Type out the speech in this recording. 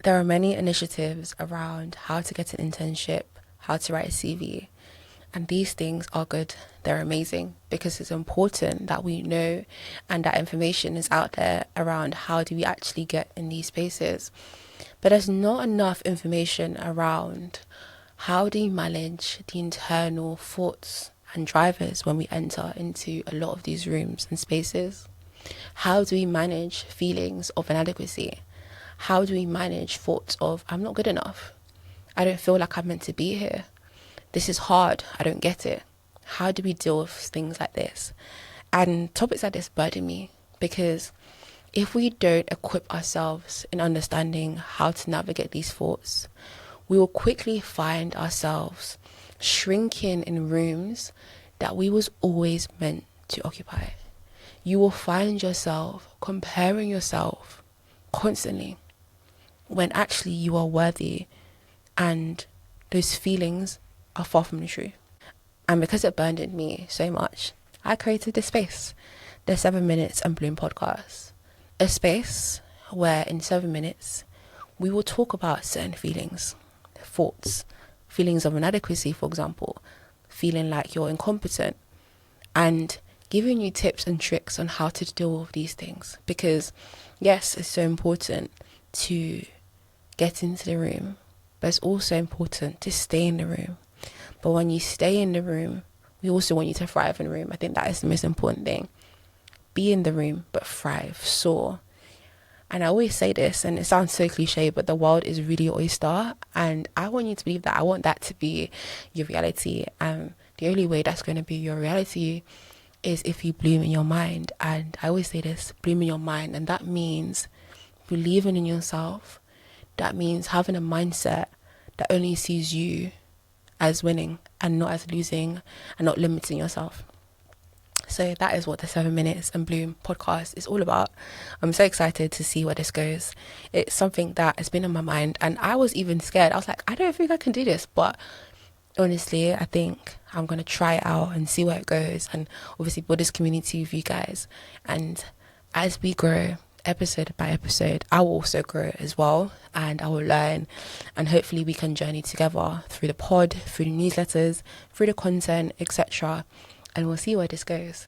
There are many initiatives around how to get an internship, how to write a CV, and these things are good. They're amazing because it's important that we know and that information is out there around how do we actually get in these spaces. But there's not enough information around how do you manage the internal thoughts and drivers when we enter into a lot of these rooms and spaces. How do we manage feelings of inadequacy? How do we manage thoughts of, I'm not good enough? I don't feel like I'm meant to be here. This is hard. I don't get it. How do we deal with things like this? And topics like this burden me because if we don't equip ourselves in understanding how to navigate these thoughts, we will quickly find ourselves shrinking in rooms that we was always meant to occupy. You will find yourself comparing yourself constantly when actually you are worthy and those feelings are far from the truth. And because it burdened me so much, I created this space, the 7 Minutes and Bloom podcast. A space where in 7 minutes, we will talk about certain feelings, thoughts, feelings of inadequacy, for example, feeling like you're incompetent, and giving you tips and tricks on how to deal with these things. Because yes, it's so important to get into the room, but it's also important to stay in the room. But when you stay in the room, we also want you to thrive in the room. I think that is the most important thing. Be in the room, but thrive, soar. And I always say this, and it sounds so cliche, but the world is really your oyster. And I want you to believe that. I want that to be your reality. And the only way that's going to be your reality is if you bloom in your mind. And I always say this, bloom in your mind. And that means believing in yourself. That means having a mindset that only sees you as winning and not as losing and not limiting yourself. So that is what the 7 Minutes and Bloom podcast is all about. I'm so excited to see where this goes. It's something that has been on my mind and I was even scared. I was like, I don't think I can do this. But honestly, I think I'm going to try it out and see where it goes and obviously build this community with you guys. And as we grow episode by episode, I will also grow as well and I will learn, and hopefully we can journey together through the pod, through the newsletters, through the content, etc. And we'll see where this goes.